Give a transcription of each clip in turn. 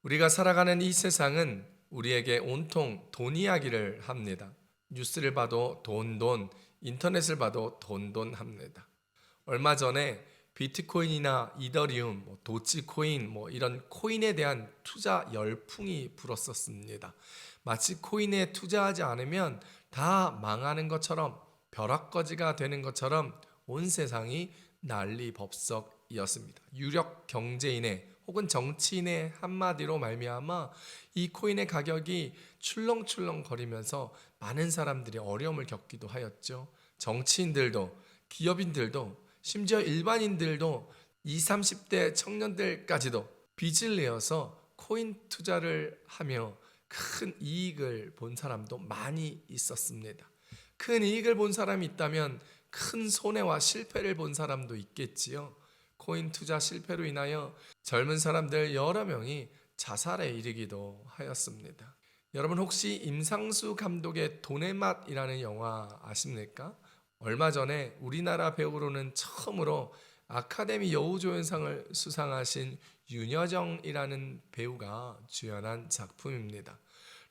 우리가 살아가는 이 세상은 우리에게 온통 돈 이야기를 합니다. 뉴스를 봐도 돈, 인터넷을 봐도 돈 합니다. 얼마 전에 비트코인이나 이더리움, 도치코인 이런 코인에 대한 투자 열풍이 불었었습니다. 마치 코인에 투자하지 않으면 다 망하는 것처럼 벼락거지가 되는 것처럼 온 세상이 난리법석이었습니다. 유력 경제인의 혹은 정치인의 한마디로 말미암아 이 코인의 가격이 출렁출렁 거리면서 많은 사람들이 어려움을 겪기도 하였죠. 정치인들도 기업인들도 심지어 일반인들도 20, 30대 청년들까지도 빚을 내어서 코인 투자를 하며 큰 이익을 본 사람도 많이 있었습니다. 큰 이익을 본 사람이 있다면 큰 손해와 실패를 본 사람도 있겠지요. 코인 투자 실패로 인하여 젊은 사람들 여러 명이 자살에 이르기도 하였습니다. 여러분 혹시 임상수 감독의 돈의 맛이라는 영화 아십니까? 얼마 전에 우리나라 배우로는 처음으로 아카데미 여우조연상을 수상하신 윤여정이라는 배우가 주연한 작품입니다.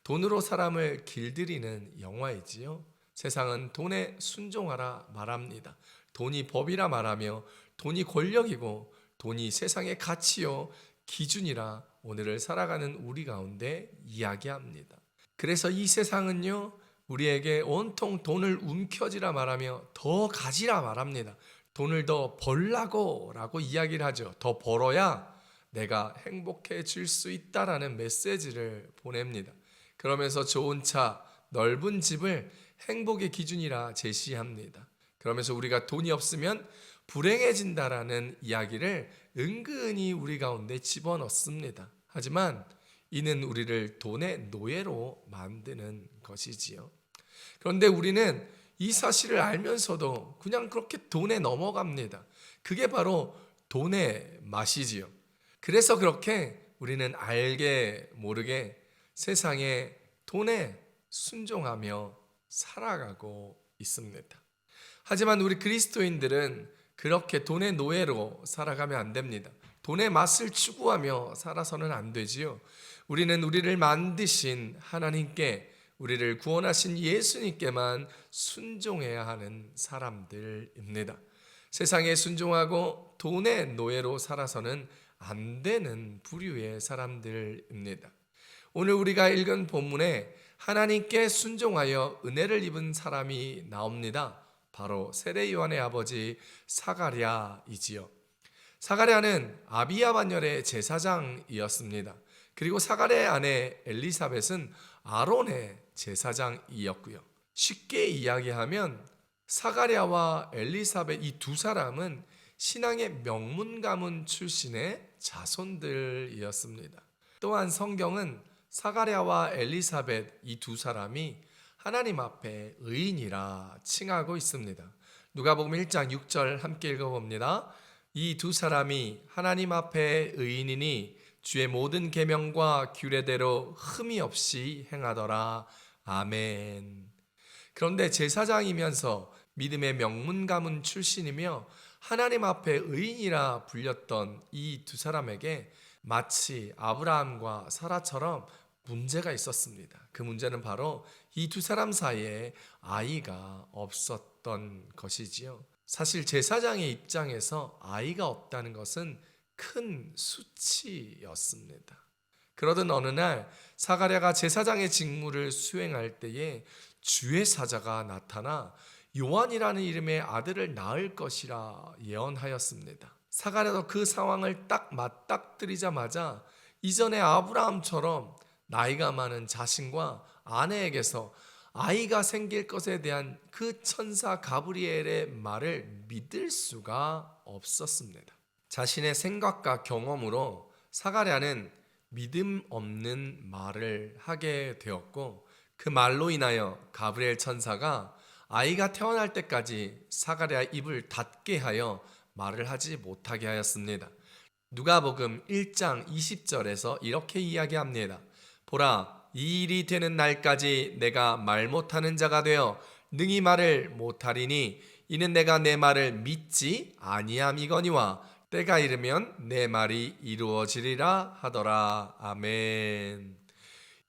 돈으로 사람을 길들이는 영화이지요. 세상은 돈에 순종하라 말합니다. 돈이 법이라 말하며 돈이 권력이고 돈이 세상의 가치요 기준이라 오늘을 살아가는 우리 가운데 이야기합니다. 그래서 이 세상은요 우리에게 온통 돈을 움켜쥐라 말하며 더 가지라 말합니다. 돈을 더 벌라고 라고 이야기를 하죠. 더 벌어야 내가 행복해질 수 있다라는 메시지를 보냅니다. 그러면서 좋은 차, 넓은 집을 행복의 기준이라 제시합니다. 그러면서 우리가 돈이 없으면 불행해진다라는 이야기를 은근히 우리 가운데 집어넣습니다. 하지만 이는 우리를 돈의 노예로 만드는 것이지요. 그런데 우리는 이 사실을 알면서도 그냥 그렇게 돈에 넘어갑니다. 그게 바로 돈의 맛이지요. 그래서 그렇게 우리는 알게 모르게 세상의 돈에 순종하며 살아가고 있습니다. 하지만 우리 그리스도인들은 그렇게 돈의 노예로 살아가면 안 됩니다. 돈의 맛을 추구하며 살아서는 안 되지요. 우리는 우리를 만드신 하나님께, 우리를 구원하신 예수님께만 순종해야 하는 사람들입니다. 세상에 순종하고 돈의 노예로 살아서는 안 되는 부류의 사람들입니다. 오늘 우리가 읽은 본문에 하나님께 순종하여 은혜를 입은 사람이 나옵니다. 바로 세례 요한의 아버지 사가랴이지요. 사가랴는 아비야 반열의 제사장이었습니다. 그리고 사가랴의 아내 엘리사벳은 아론의 제사장이었고요. 쉽게 이야기하면 사가랴와 엘리사벳 이 두 사람은 신앙의 명문 가문 출신의 자손들이었습니다. 또한 성경은 사가랴와 엘리사벳 이 두 사람이 하나님 앞에 의인이라 칭하고 있습니다. 누가복음 1장 6절 함께 읽어봅니다. 이 두 사람이 하나님 앞에 의인이니 주의 모든 계명과 규례대로 흠이 없이 행하더라. 아멘. 그런데 제사장이면서 믿음의 명문 가문 출신이며 하나님 앞에 의인이라 불렸던 이 두 사람에게 마치 아브라함과 사라처럼 문제가 있었습니다. 그 문제는 바로 이 두 사람 사이에 아이가 없었던 것이지요. 사실 제사장의 입장에서 아이가 없다는 것은 큰 수치였습니다. 그러던 어느 날 사가랴가 제사장의 직무를 수행할 때에 주의 사자가 나타나 요한이라는 이름의 아들을 낳을 것이라 예언하였습니다. 사가랴도 그 상황을 딱 맞닥뜨리자마자 이전에 아브라함처럼 나이가 많은 자신과 아내에게서 아이가 생길 것에 대한 그 천사 가브리엘의 말을 믿을 수가 없었습니다. 자신의 생각과 경험으로 사가랴는 믿음 없는 말을 하게 되었고 그 말로 인하여 가브리엘 천사가 아이가 태어날 때까지 사가랴 입을 닫게 하여 말을 하지 못하게 하였습니다. 누가복음 1장 20절에서 이렇게 이야기합니다. 보라, 이 일이 되는 날까지 내가 말 못하는 자가 되어 능히 말을 못하리니 이는 내가 내 말을 믿지 아니함이거니와 때가 이르면 내 말이 이루어지리라 하더라. 아멘.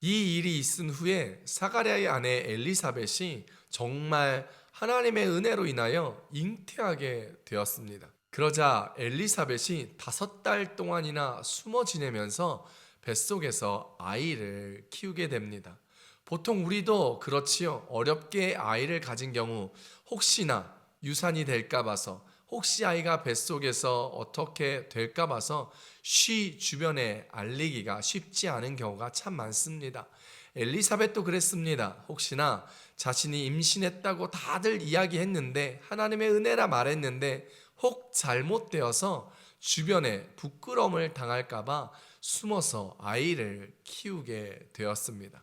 이 일이 있은 후에 사가랴의 아내 엘리사벳이 정말 하나님의 은혜로 인하여 잉태하게 되었습니다. 그러자 엘리사벳이 5달 동안이나 숨어 지내면서 뱃속에서 아이를 키우게 됩니다. 보통 우리도 그렇지요. 어렵게 아이를 가진 경우 혹시나 유산이 될까 봐서, 혹시 아이가 뱃속에서 어떻게 될까 봐서 주변에 알리기가 쉽지 않은 경우가 참 많습니다. 엘리사벳도 그랬습니다. 혹시나 자신이 임신했다고 다들 이야기했는데, 하나님의 은혜라 말했는데 혹 잘못되어서 주변에 부끄러움을 당할까 봐 숨어서 아이를 키우게 되었습니다.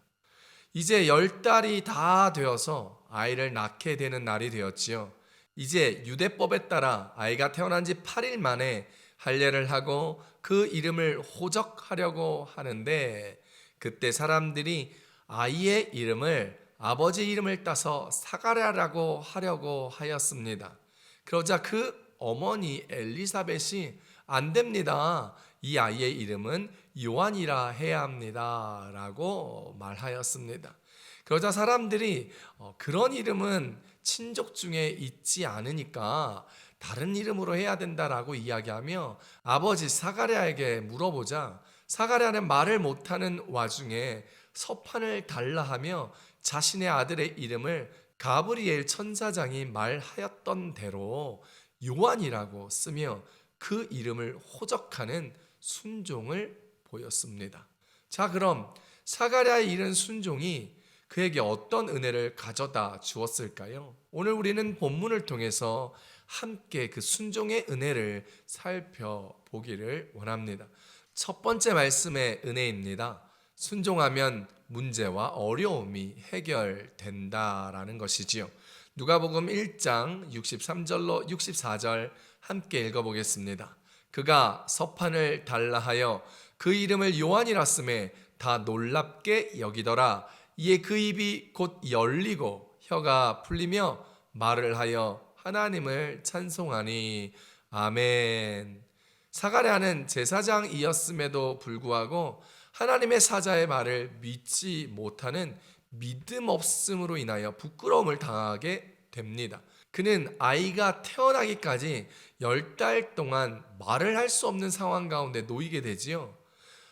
이제 10달이 다 되어서 아이를 낳게 되는 날이 되었지요. 이제 유대법에 따라 아이가 태어난 지 8일 만에 할례를 하고 그 이름을 호적하려고 하는데, 그때 사람들이 아이의 이름을 아버지 이름을 따서 사가랴라고 하려고 하였습니다. 그러자 그 어머니 엘리사벳이 안 됩니다. 이 아이의 이름은 요한이라 해야 합니다. 라고 말하였습니다. 그러자 사람들이 그런 이름은 친족 중에 있지 않으니까 다른 이름으로 해야 된다라고 이야기하며 아버지 사가랴에게 물어보자 사가랴는 말을 못하는 와중에 서판을 달라 하며 자신의 아들의 이름을 가브리엘 천사장이 말하였던 대로 요한이라고 쓰며 그 이름을 호적하는 순종을 보였습니다. 자, 그럼 사가랴의 이런 순종이 그에게 어떤 은혜를 가져다 주었을까요? 오늘 우리는 본문을 통해서 함께 그 순종의 은혜를 살펴보기를 원합니다. 첫 번째 말씀의 은혜입니다. 순종하면 문제와 어려움이 해결된다라는 것이지요. 누가복음 1장 63절로 64절 함께 읽어보겠습니다. 그가 서판을 달라 하여 그 이름을 요한이라 쓰매 다 놀랍게 여기더라. 이에 그 입이 곧 열리고 혀가 풀리며 말을 하여 하나님을 찬송하니. 아멘. 사가랴는 제사장이었음에도 불구하고 하나님의 사자의 말을 믿지 못하는 믿음 없음으로 인하여 부끄러움을 당하게 됩니다. 그는 아이가 태어나기까지 10달 동안 말을 할 수 없는 상황 가운데 놓이게 되지요.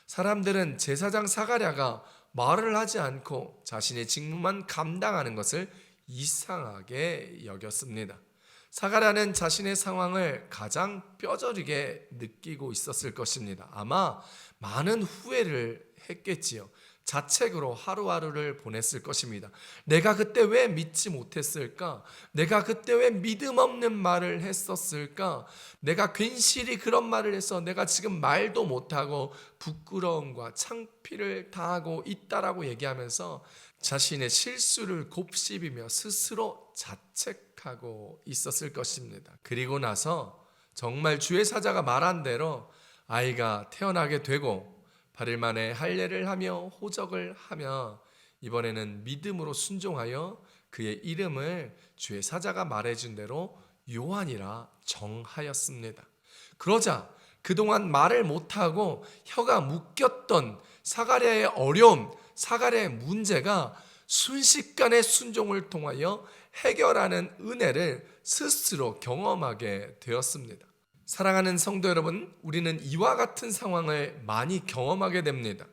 사람들은 제사장 사가랴가 말을 하지 않고 자신의 직무만 감당하는 것을 이상하게 여겼습니다. 사가랴는 자신의 상황을 가장 뼈저리게 느끼고 있었을 것입니다. 아마 많은 후회를 했겠지요. 자책으로 하루하루를 보냈을 것입니다. 내가 그때 왜 믿지 못했을까? 내가 그때 왜 믿음 없는 말을 했었을까? 내가 괜시리 그런 말을 해서 내가 지금 말도 못하고 부끄러움과 창피를 당하고 있다라고 얘기하면서 자신의 실수를 곱씹으며 스스로 자책하고 있었을 것입니다. 그리고 나서 정말 주의 사자가 말한 대로 아이가 태어나게 되고 8일 만에 할례를 하며 호적을 하며 이번에는 믿음으로 순종하여 그의 이름을 주의 사자가 말해준 대로 요한이라 정하였습니다. 그러자 그동안 말을 못하고 혀가 묶였던 사가랴의 어려움, 사가랴의 문제가 순식간에 순종을 통하여 해결하는 은혜를 스스로 경험하게 되었습니다. 사랑하는 성도 여러분, 우리는 이와 같은 상황을 많이 경험하게 됩니다.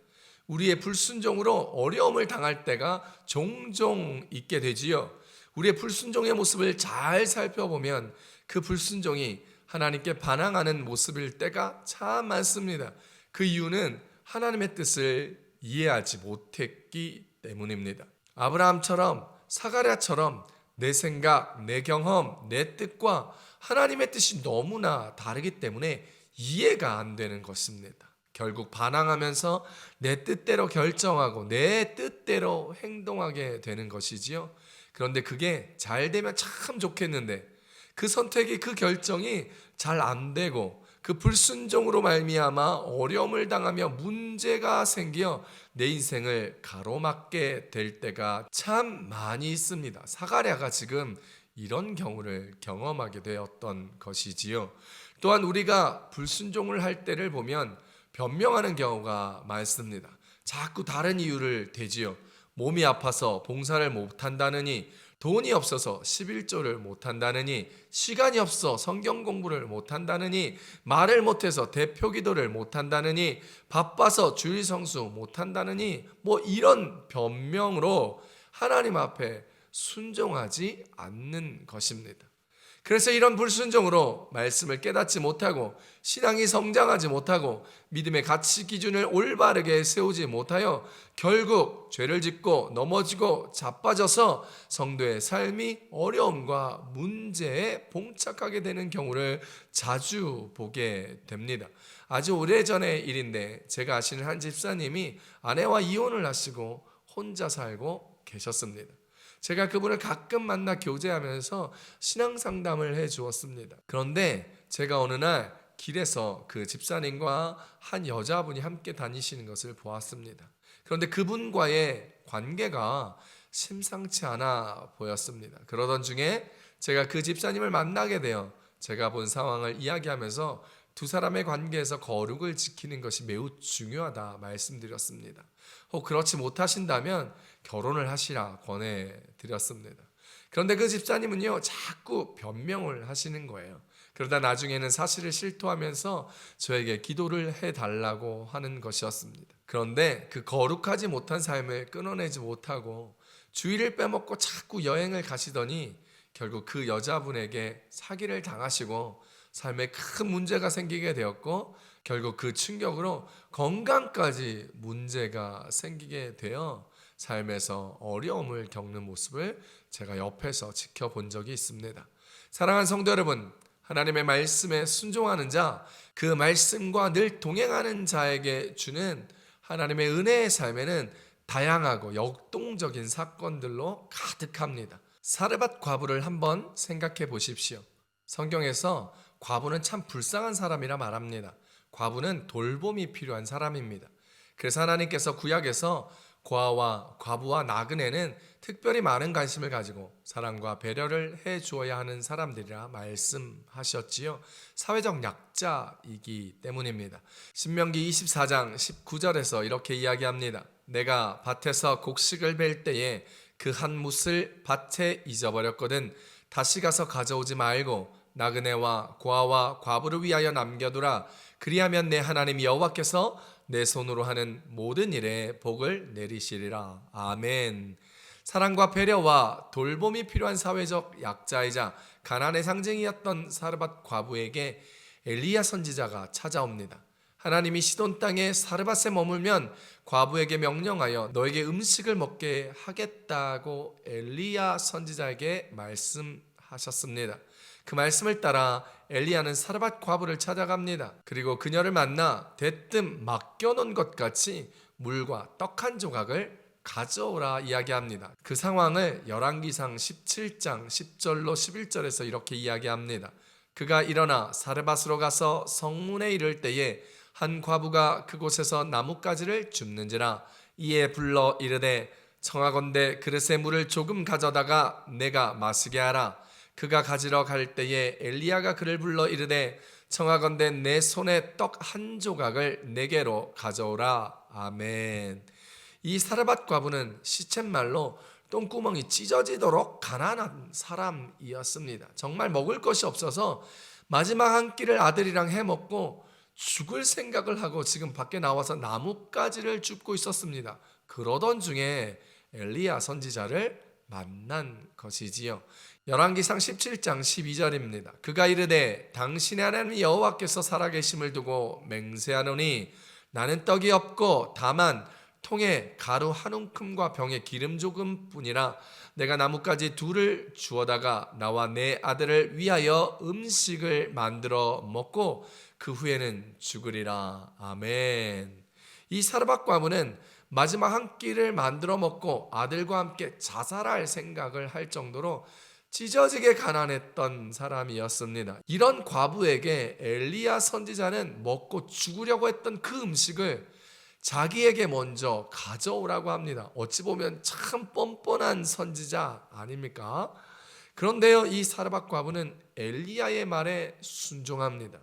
우리의 불순종으로 어려움을 당할 때가 종종 있게 되지요. 우리의 불순종의 모습을 잘 살펴보면 그 불순종이 하나님께 반항하는 모습일 때가 참 많습니다. 그 이유는 하나님의 뜻을 이해하지 못했기 때문입니다. 아브라함처럼 사가랴처럼 내 생각, 내 경험, 내 뜻과 하나님의 뜻이 너무나 다르기 때문에 이해가 안 되는 것입니다. 결국 반항하면서 내 뜻대로 결정하고 내 뜻대로 행동하게 되는 것이지요. 그런데 그게 잘 되면 참 좋겠는데 그 선택이, 그 결정이 잘 안 되고 그 불순종으로 말미암아 어려움을 당하며 문제가 생겨 내 인생을 가로막게 될 때가 참 많이 있습니다. 사가랴가 지금 이런 경우를 경험하게 되었던 것이지요. 또한 우리가 불순종을 할 때를 보면 변명하는 경우가 많습니다. 자꾸 다른 이유를 대지요. 몸이 아파서 봉사를 못한다느니, 돈이 없어서 11조를 못한다느니, 시간이 없어 성경 공부를 못한다느니, 말을 못해서 대표 기도를 못한다느니, 바빠서 주일 성수 못한다느니, 이런 변명으로 하나님 앞에 순종하지 않는 것입니다. 그래서 이런 불순종으로 말씀을 깨닫지 못하고 신앙이 성장하지 못하고 믿음의 가치 기준을 올바르게 세우지 못하여 결국 죄를 짓고 넘어지고 자빠져서 성도의 삶이 어려움과 문제에 봉착하게 되는 경우를 자주 보게 됩니다. 아주 오래전의 일인데 제가 아시는 한 집사님이 아내와 이혼을 하시고 혼자 살고 계셨습니다. 제가 그분을 가끔 만나 교제하면서 신앙 상담을 해 주었습니다. 그런데 제가 어느 날 길에서 그 집사님과 한 여자분이 함께 다니시는 것을 보았습니다. 그런데 그분과의 관계가 심상치 않아 보였습니다. 그러던 중에 제가 그 집사님을 만나게 되어 제가 본 상황을 이야기하면서 두 사람의 관계에서 거룩을 지키는 것이 매우 중요하다 말씀드렸습니다. 혹 그렇지 못하신다면 결혼을 하시라 권해드렸습니다. 그런데 그 집사님은요, 자꾸 변명을 하시는 거예요. 그러다 나중에는 사실을 실토하면서 저에게 기도를 해달라고 하는 것이었습니다. 그런데 그 거룩하지 못한 삶을 끊어내지 못하고 주일을 빼먹고 자꾸 여행을 가시더니 결국 그 여자분에게 사기를 당하시고 삶에 큰 문제가 생기게 되었고 결국 그 충격으로 건강까지 문제가 생기게 되어 삶에서 어려움을 겪는 모습을 제가 옆에서 지켜본 적이 있습니다. 사랑하는 성도 여러분, 하나님의 말씀에 순종하는 자, 그 말씀과 늘 동행하는 자에게 주는 하나님의 은혜의 삶에는 다양하고 역동적인 사건들로 가득합니다. 사르밧 과부를 한번 생각해 보십시오. 성경에서 과부는 참 불쌍한 사람이라 말합니다. 과부는 돌봄이 필요한 사람입니다. 그래서 하나님께서 구약에서 과부와 나그네는 특별히 많은 관심을 가지고 사랑과 배려를 해 주어야 하는 사람들이라 말씀하셨지요. 사회적 약자이기 때문입니다. 신명기 24장 19절에서 이렇게 이야기합니다. 내가 밭에서 곡식을 벨 때에 그 한 뭇을 밭에 잊어버렸거든 다시 가서 가져오지 말고 나그네와 고아와 과부를 위하여 남겨두라. 그리하면 내 하나님 여호와께서 내 손으로 하는 모든 일에 복을 내리시리라. 아멘. 사랑과 배려와 돌봄이 필요한 사회적 약자이자 가난의 상징이었던 사르밧 과부에게 엘리야 선지자가 찾아옵니다. 하나님이 시돈 땅에 사르밧에 머물면 과부에게 명령하여 너에게 음식을 먹게 하겠다고 엘리야 선지자에게 말씀하셨습니다. 그 말씀을 따라 엘리야는 사르밧 과부를 찾아갑니다. 그리고 그녀를 만나 대뜸 맡겨놓은 것 같이 물과 떡 한 조각을 가져오라 이야기합니다. 그 상황을 열왕기상 17장 10절로 11절에서 이렇게 이야기합니다. 그가 일어나 사르밧으로 가서 성문에 이를 때에 한 과부가 그곳에서 나뭇가지를 줍는지라. 이에 불러 이르되 청하건대 그릇에 물을 조금 가져다가 내가 마시게 하라. 그가 가지러 갈 때에 엘리야가 그를 불러 이르되 청하건대 내 손에 떡 한 조각을 내게로 가져오라. 아멘. 이 사르밧 과부는 시쳇말로 똥구멍이 찢어지도록 가난한 사람이었습니다. 정말 먹을 것이 없어서 마지막 한 끼를 아들이랑 해먹고 죽을 생각을 하고 지금 밖에 나와서 나뭇가지를 줍고 있었습니다. 그러던 중에 엘리야 선지자를 만난 것이지요. 열왕기상 17장 12절입니다. 그가 이르되 당신의 하나님 여호와께서 살아계심을 두고 맹세하노니 나는 떡이 없고 다만 통에 가루 한 움큼과 병에 기름 조금 뿐이라. 내가 나뭇가지 둘을 주워다가 나와 내 아들을 위하여 음식을 만들어 먹고 그 후에는 죽으리라. 아멘. 이 사르밧 과부는 마지막 한 끼를 만들어 먹고 아들과 함께 자살할 생각을 할 정도로 찢어지게 가난했던 사람이었습니다. 이런 과부에게 엘리야 선지자는 먹고 죽으려고 했던 그 음식을 자기에게 먼저 가져오라고 합니다. 어찌 보면 참 뻔뻔한 선지자 아닙니까? 그런데요, 이 사르밧 과부는 엘리야의 말에 순종합니다.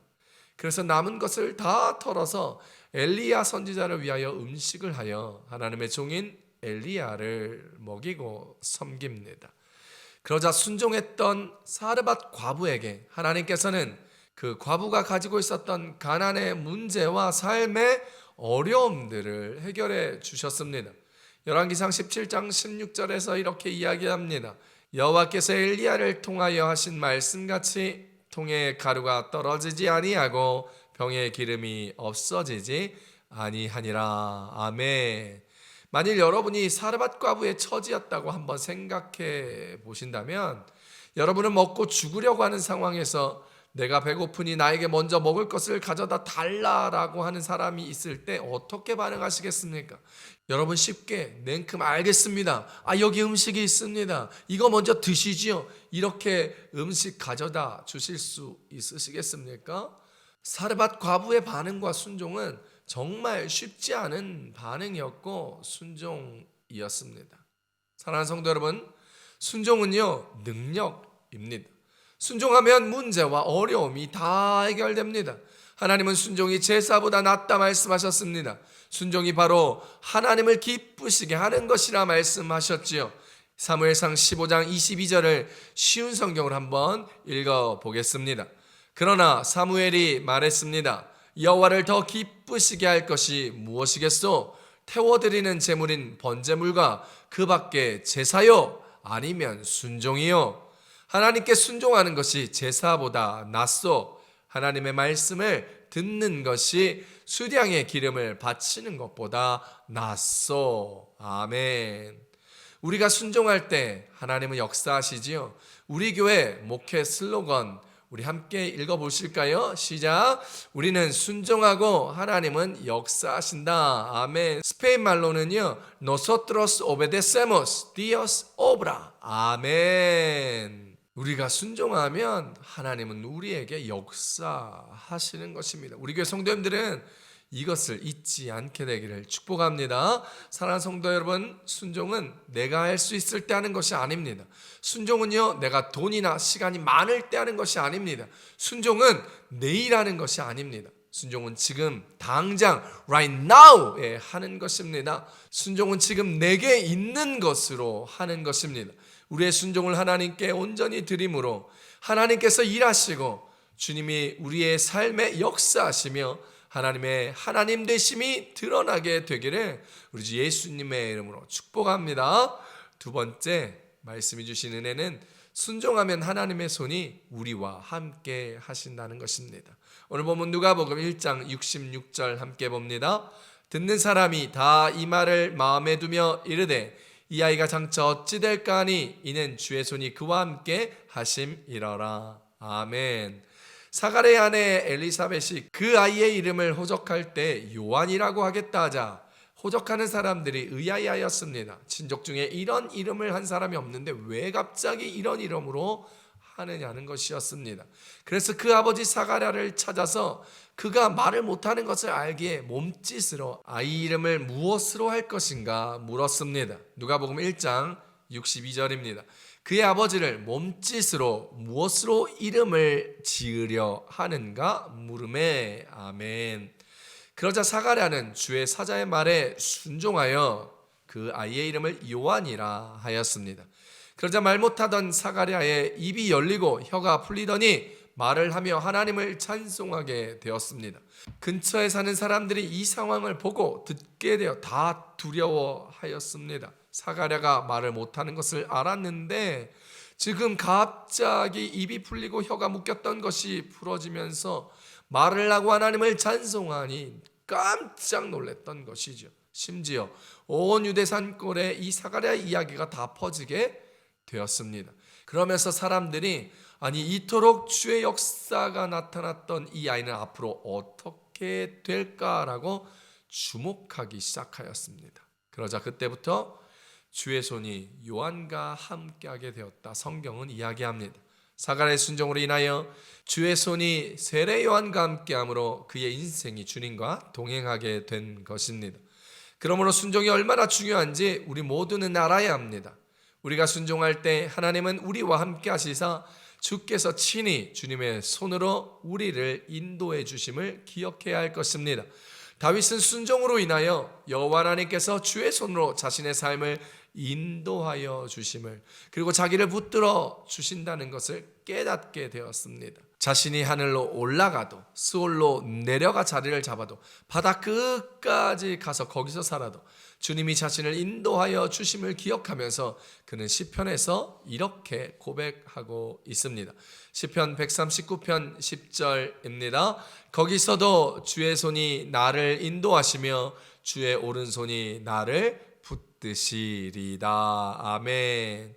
그래서 남은 것을 다 털어서 엘리야 선지자를 위하여 음식을 하여 하나님의 종인 엘리야를 먹이고 섬깁니다. 그러자 순종했던 사르밧 과부에게 하나님께서는 그 과부가 가지고 있었던 가난의 문제와 삶의 어려움들을 해결해 주셨습니다. 열왕기상 17장 16절에서 이렇게 이야기합니다. 여호와께서 엘리야를 통하여 하신 말씀같이 통에 가루가 떨어지지 아니하고 병에 기름이 없어지지 아니하니라. 아멘. 만일 여러분이 사르밧 과부의 처지였다고 한번 생각해 보신다면 여러분은 먹고 죽으려고 하는 상황에서 내가 배고프니 나에게 먼저 먹을 것을 가져다 달라라고 하는 사람이 있을 때 어떻게 반응하시겠습니까? 여러분 쉽게 냉큼 알겠습니다. 여기 음식이 있습니다. 이거 먼저 드시지요. 이렇게 음식 가져다 주실 수 있으시겠습니까? 사르밧 과부의 반응과 순종은 정말 쉽지 않은 반응이었고 순종이었습니다. 사랑하는 성도 여러분, 순종은요 능력입니다. 순종하면 문제와 어려움이 다 해결됩니다. 하나님은 순종이 제사보다 낫다 말씀하셨습니다. 순종이 바로 하나님을 기쁘시게 하는 것이라 말씀하셨지요. 사무엘상 15장 22절을 쉬운 성경으로 한번 읽어보겠습니다. 그러나 사무엘이 말했습니다. 여호와를 더 기쁘시게 할 것이 무엇이겠소? 태워드리는 제물인 번제물과 그 밖에 제사요? 아니면 순종이요? 하나님께 순종하는 것이 제사보다 낫소. 하나님의 말씀을 듣는 것이 수량의 기름을 바치는 것보다 낫소. 아멘. 우리가 순종할 때 하나님은 역사하시지요. 우리 교회 목회 슬로건 우리 함께 읽어보실까요? 시작. 우리는 순종하고 하나님은 역사하신다. 아멘. 스페인 말로는요, Nosotros obedecemos, Dios obra. 아멘. 우리가 순종하면 하나님은 우리에게 역사하시는 것입니다. 우리 교회 성도님들은 이것을 잊지 않게 되기를 축복합니다. 사랑하는 성도 여러분, 순종은 내가 할 수 있을 때 하는 것이 아닙니다. 순종은요, 내가 돈이나 시간이 많을 때 하는 것이 아닙니다. 순종은 내일 하는 것이 아닙니다. 순종은 지금 당장 right now에 하는 것입니다. 순종은 지금 내게 있는 것으로 하는 것입니다. 우리의 순종을 하나님께 온전히 드림으로 하나님께서 일하시고 주님이 우리의 삶에 역사하시며 하나님의 하나님 되심이 드러나게 되기를 우리 주 예수님의 이름으로 축복합니다. 두 번째 말씀해 주신 은혜는 순종하면 하나님의 손이 우리와 함께 하신다는 것입니다. 오늘 보면 누가복음 1장 66절 함께 봅니다. 듣는 사람이 다 이 말을 마음에 두며 이르되 이 아이가 장차 어찌 될까 하니 이는 주의 손이 그와 함께 하심이러라. 아멘. 사가랴의 아내 엘리사벳이 그 아이의 이름을 호적할 때 요한이라고 하겠다 하자 호적하는 사람들이 의아해하였습니다. 친족 중에 이런 이름을 한 사람이 없는데 왜 갑자기 이런 이름으로 하느냐는 것이었습니다. 그래서 그 아버지 사가랴를 찾아서 그가 말을 못하는 것을 알기에 몸짓으로 아이 이름을 무엇으로 할 것인가 물었습니다. 누가복음 1장 62절입니다. 그의 아버지를 몸짓으로 무엇으로 이름을 지으려 하는가 물음에 아멘. 그러자 사가랴는 주의 사자의 말에 순종하여 그 아이의 이름을 요한이라 하였습니다. 그러자 말 못하던 사가랴의 입이 열리고 혀가 풀리더니 말을 하며 하나님을 찬송하게 되었습니다. 근처에 사는 사람들이 이 상황을 보고 듣게 되어 다 두려워하였습니다. 사가랴가 말을 못하는 것을 알았는데 지금 갑자기 입이 풀리고 혀가 묶였던 것이 풀어지면서 말을 하고 하나님을 찬송하니 깜짝 놀랐던 것이죠. 심지어 온 유대 산골에 이 사가랴 이야기가 다 퍼지게 되었습니다. 그러면서 사람들이 아니 이토록 주의 역사가 나타났던 이 아이는 앞으로 어떻게 될까라고 주목하기 시작하였습니다. 그러자 그때부터 주의 손이 요한과 함께하게 되었다. 성경은 이야기합니다. 사가랴의 순종으로 인하여 주의 손이 세례 요한과 함께함으로 그의 인생이 주님과 동행하게 된 것입니다. 그러므로 순종이 얼마나 중요한지 우리 모두는 알아야 합니다. 우리가 순종할 때 하나님은 우리와 함께 하시사 주께서 친히 주님의 손으로 우리를 인도해 주심을 기억해야 할 것입니다. 다윗은 순종으로 인하여 여호와 하나님께서 주의 손으로 자신의 삶을 인도하여 주심을, 그리고 자기를 붙들어 주신다는 것을 깨닫게 되었습니다. 자신이 하늘로 올라가도 스올로 내려가 자리를 잡아도 바다 끝까지 가서 거기서 살아도 주님이 자신을 인도하여 주심을 기억하면서 그는 시편에서 이렇게 고백하고 있습니다. 시편 139편 10절입니다. 거기서도 주의 손이 나를 인도하시며 주의 오른손이 나를 붙드시리다. 아멘.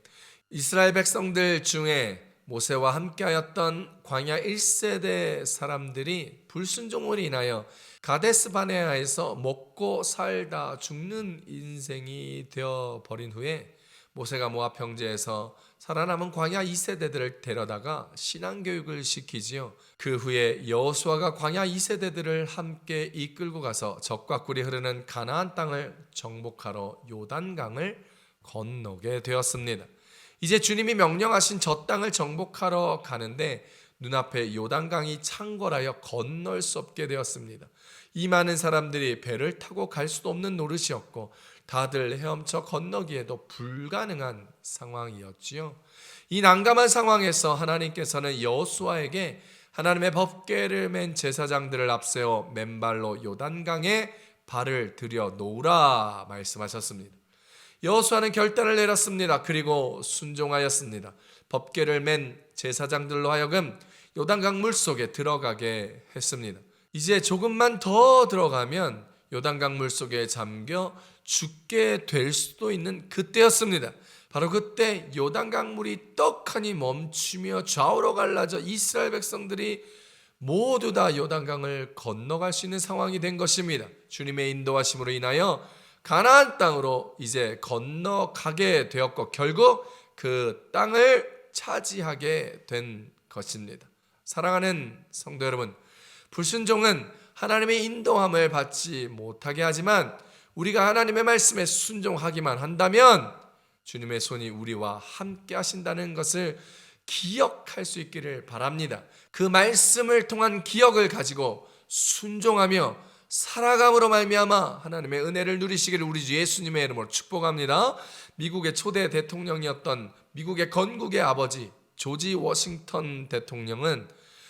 이스라엘 백성들 중에 모세와 함께하였던 광야 1세대 사람들이 불순종으로 인하여 가데스 바네아에서 먹고 살다 죽는 인생이 되어버린 후에 모세가 모압 평지에서 살아남은 광야 2세대들을 데려다가 신앙교육을 시키지요. 그 후에 여호수아가 광야 2세대들을 함께 이끌고 가서 적과 꿀이 흐르는 가나안 땅을 정복하러 요단강을 건너게 되었습니다. 이제 주님이 명령하신 저 땅을 정복하러 가는데 눈앞에 요단강이 창궐하여 건널 수 없게 되었습니다. 이 많은 사람들이 배를 타고 갈 수도 없는 노릇이었고 다들 헤엄쳐 건너기에도 불가능한 상황이었지요. 이 난감한 상황에서 하나님께서는 여호수아에게 하나님의 법궤를 맨 제사장들을 앞세워 맨발로 요단강에 발을 들여 놓으라 말씀하셨습니다. 여호수아는 결단을 내렸습니다. 그리고 순종하였습니다. 법궤를 맨 제사장들로 하여금 요단강 물속에 들어가게 했습니다. 이제 조금만 더 들어가면 요단강 물속에 잠겨 죽게 될 수도 있는 그때였습니다. 바로 그때 요단강 물이 떡하니 멈추며 좌우로 갈라져 이스라엘 백성들이 모두 다 요단강을 건너갈 수 있는 상황이 된 것입니다. 주님의 인도하심으로 인하여 가나안 땅으로 이제 건너가게 되었고 결국 그 땅을 차지하게 된 것입니다. 사랑하는 성도 여러분, 불순종은 하나님의 인도함을 받지 못하게 하지만 우리가 하나님의 말씀에 순종하기만 한다면 주님의 손이 우리와 함께 하신다는 것을 기억할 수 있기를 바랍니다. 그 말씀을 통한 기억을 가지고 순종하며 살아감으로 말미암아 하나님의 은혜를 누리시기를 우리 주 예수님의 이름으로 축복합니다. 미국의 초대 대통령이었던 미국의 건국의 아버지 조지 워싱턴 대통령은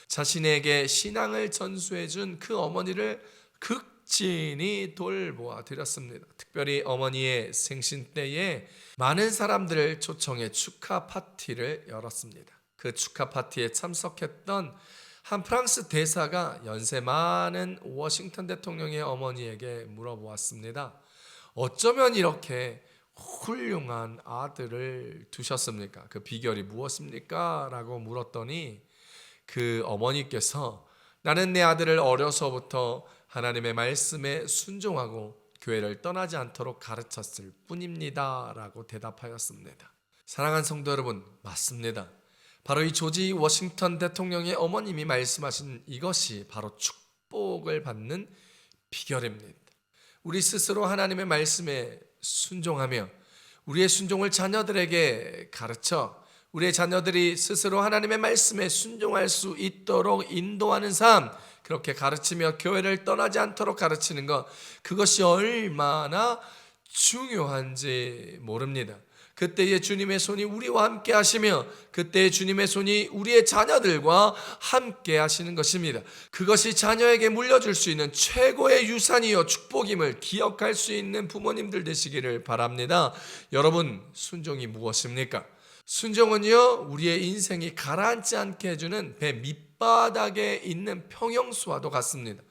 자신에게 신앙을 전수해 준 그 어머니를 극진히 돌보아 드렸습니다. 특별히 어머니의 생신 때에 많은 사람들을 초청해 축하 파티를 열었습니다. 그 축하 파티에 참석했던 한 프랑스 대사가 연세 많은 워싱턴 대통령의 어머니에게 물어보았습니다. 어쩌면 이렇게 훌륭한 아들을 두셨습니까? 그 비결이 무엇입니까? 라고 물었더니 그 어머니께서 나는 내 아들을 어려서부터 하나님의 말씀에 순종하고 교회를 떠나지 않도록 가르쳤을 뿐입니다. 라고 대답하였습니다. 사랑하는 성도 여러분, 맞습니다. 바로 이 조지 워싱턴 대통령의 어머님이 말씀하신 이것이 바로 축복을 받는 비결입니다. 우리 스스로 하나님의 말씀에 순종하며 우리의 순종을 자녀들에게 가르쳐 우리의 자녀들이 스스로 하나님의 말씀에 순종할 수 있도록 인도하는 삶, 그렇게 가르치며 교회를 떠나지 않도록 가르치는 것, 그것이 얼마나 중요한지 모릅니다. 그때의 주님의 손이 우리와 함께 하시며 그때의 주님의 손이 우리의 자녀들과 함께 하시는 것입니다. 그것이 자녀에게 물려줄 수 있는 최고의 유산이요 축복임을 기억할 수 있는 부모님들 되시기를 바랍니다. 여러분, 순종이 무엇입니까? 순종은요, 우리의 인생이 가라앉지 않게 해주는 배 밑바닥에 있는 평형수와도 같습니다.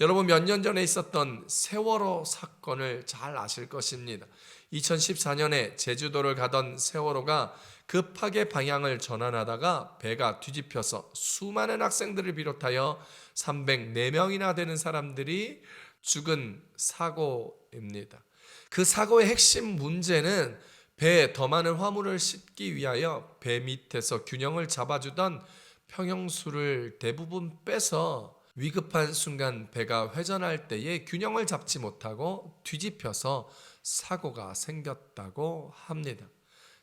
여러분, 몇 년 전에 있었던 세월호 사건을 잘 아실 것입니다. 2014년에 제주도를 가던 세월호가 급하게 방향을 전환하다가 배가 뒤집혀서 수많은 학생들을 비롯하여 304명이나 되는 사람들이 죽은 사고입니다. 그 사고의 핵심 문제는 배에 더 많은 화물을 싣기 위하여 배 밑에서 균형을 잡아주던 평형수를 대부분 빼서 위급한 순간 배가 회전할 때에 균형을 잡지 못하고 뒤집혀서 사고가 생겼다고 합니다.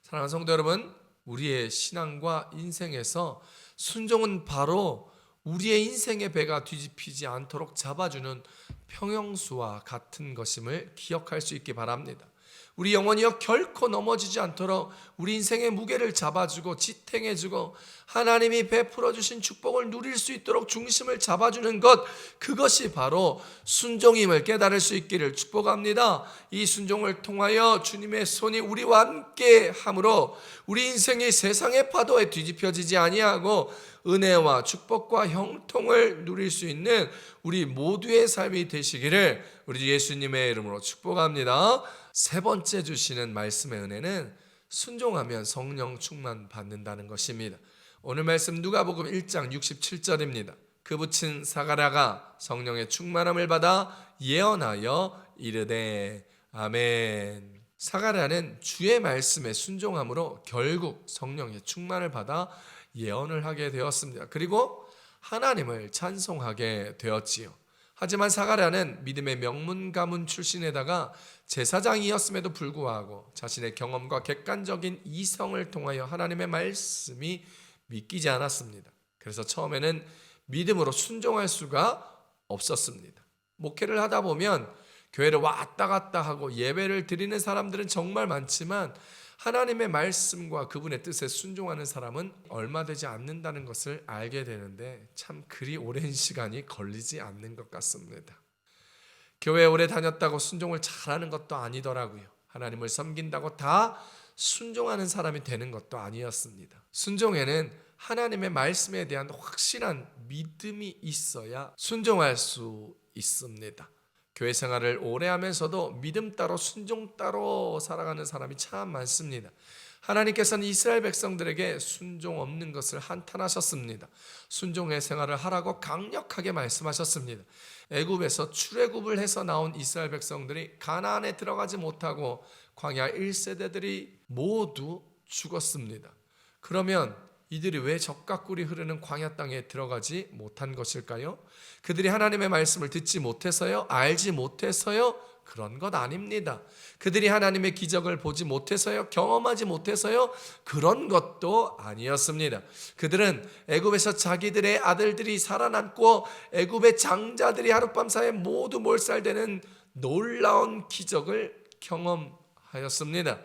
사랑하는 성도 여러분, 우리의 신앙과 인생에서 순종은 바로 우리의 인생의 배가 뒤집히지 않도록 잡아주는 평형수와 같은 것임을 기억할 수 있기 바랍니다. 우리 영혼이여 결코 넘어지지 않도록 우리 인생의 무게를 잡아주고 지탱해주고 하나님이 베풀어 주신 축복을 누릴 수 있도록 중심을 잡아주는 것, 그것이 바로 순종임을 깨달을 수 있기를 축복합니다. 이 순종을 통하여 주님의 손이 우리와 함께 함으로 우리 인생이 세상의 파도에 뒤집혀지지 아니하고 은혜와 축복과 형통을 누릴 수 있는 우리 모두의 삶이 되시기를 우리 주 예수님의 이름으로 축복합니다. 세 번째 주시는 말씀의 은혜는 순종하면 성령 충만 받는다는 것입니다. 오늘 말씀 누가복음 1장 67절입니다. 그 붙인 사가랴가 성령의 충만함을 받아 예언하여 이르되 아멘. 사가랴는 주의 말씀에 순종함으로 결국 성령의 충만을 받아 예언을 하게 되었습니다. 그리고 하나님을 찬송하게 되었지요. 하지만 사가랴는 믿음의 명문 가문 출신에다가 제사장이었음에도 불구하고 자신의 경험과 객관적인 이성을 통하여 하나님의 말씀이 믿기지 않았습니다. 그래서 처음에는 믿음으로 순종할 수가 없었습니다. 목회를 하다 보면 교회를 왔다 갔다 하고 예배를 드리는 사람들은 정말 많지만 하나님의 말씀과 그분의 뜻에 순종하는 사람은 얼마 되지 않는다는 것을 알게 되는데 참 그리 오랜 시간이 걸리지 않는 것 같습니다. 교회 오래 다녔다고 순종을 잘하는 것도 아니더라고요. 하나님을 섬긴다고 다 순종하는 사람이 되는 것도 아니었습니다. 순종에는 하나님의 말씀에 대한 확실한 믿음이 있어야 순종할 수 있습니다. 교회 생활을 오래 하면서도 믿음 따로 순종 따로 살아가는 사람이 참 많습니다. 하나님께서는 이스라엘 백성들에게 순종 없는 것을 한탄하셨습니다. 순종의 생활을 하라고 강력하게 말씀하셨습니다. 애굽에서 출애굽을 해서 나온 이스라엘 백성들이 가나안에 들어가지 못하고 광야 1세대들이 모두 죽었습니다. 그러면 이들이 왜 적과 꿀이 흐르는 광야 땅에 들어가지 못한 것일까요? 그들이 하나님의 말씀을 듣지 못해서요? 알지 못해서요? 그런 것 아닙니다. 그들이 하나님의 기적을 보지 못해서요? 경험하지 못해서요? 그런 것도 아니었습니다. 그들은 애굽에서 자기들의 아들들이 살아남고 애굽의 장자들이 하룻밤 사이에 모두 몰살되는 놀라운 기적을 경험하였습니다.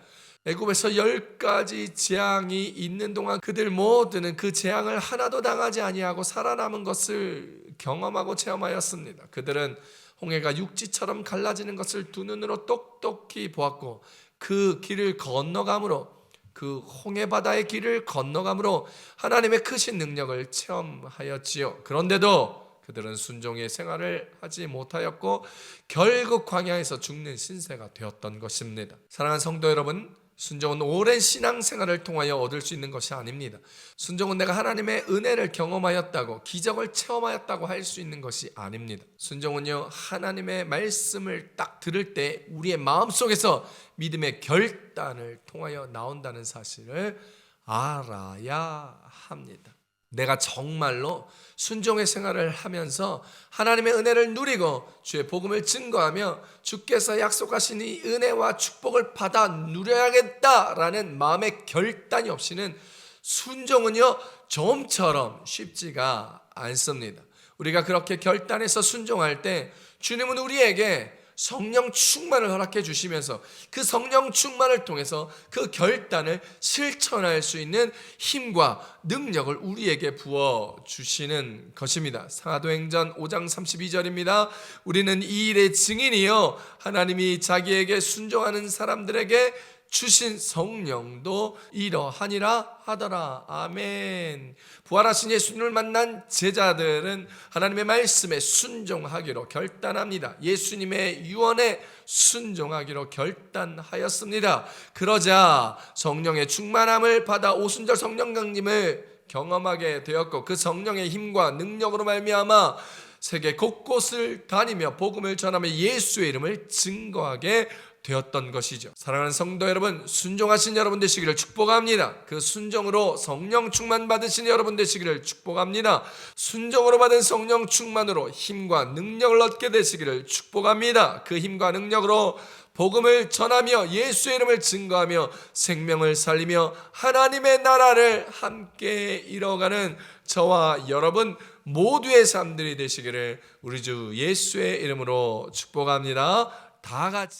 애굽에서 10가지 재앙이 있는 동안 그들 모두는 그 재앙을 하나도 당하지 아니하고 살아남은 것을 경험하고 체험하였습니다. 그들은 홍해가 육지처럼 갈라지는 것을 두 눈으로 똑똑히 보았고 그 길을 건너감으로 그 홍해 바다의 길을 건너감으로 하나님의 크신 능력을 체험하였지요. 그런데도 그들은 순종의 생활을 하지 못하였고 결국 광야에서 죽는 신세가 되었던 것입니다. 사랑하는 성도 여러분, 순종은 오랜 신앙생활을 통하여 얻을 수 있는 것이 아닙니다. 순종은 내가 하나님의 은혜를 경험하였다고 기적을 체험하였다고 할 수 있는 것이 아닙니다. 순종은요, 하나님의 말씀을 딱 들을 때 우리의 마음속에서 믿음의 결단을 통하여 나온다는 사실을 알아야 합니다. 내가 정말로 순종의 생활을 하면서 하나님의 은혜를 누리고 주의 복음을 증거하며 주께서 약속하신 이 은혜와 축복을 받아 누려야겠다라는 마음의 결단이 없이는 순종은요 좀처럼 쉽지가 않습니다. 우리가 그렇게 결단해서 순종할 때 주님은 우리에게 성령 충만을 허락해 주시면서 그 성령 충만을 통해서 그 결단을 실천할 수 있는 힘과 능력을 우리에게 부어 주시는 것입니다. 사도행전 5장 32절입니다. 우리는 이 일의 증인이요 하나님이 자기에게 순종하는 사람들에게 주신 성령도 이러하니라 하더라. 아멘. 부활하신 예수님을 만난 제자들은 하나님의 말씀에 순종하기로 결단합니다. 예수님의 유언에 순종하기로 결단하였습니다. 그러자 성령의 충만함을 받아 오순절 성령 강림을 경험하게 되었고 그 성령의 힘과 능력으로 말미암아 세계 곳곳을 다니며 복음을 전하며 예수의 이름을 증거하게 되었던 것이죠. 사랑하는 성도 여러분, 순종하신 여러분 되시기를 축복합니다. 그 순종으로 성령 충만 받으신 여러분 되시기를 축복합니다. 순종으로 받은 성령 충만으로 힘과 능력을 얻게 되시기를 축복합니다. 그 힘과 능력으로 복음을 전하며 예수의 이름을 증거하며 생명을 살리며 하나님의 나라를 함께 이뤄가는 저와 여러분 모두의 삶들이 되시기를 우리 주 예수의 이름으로 축복합니다. 다 같이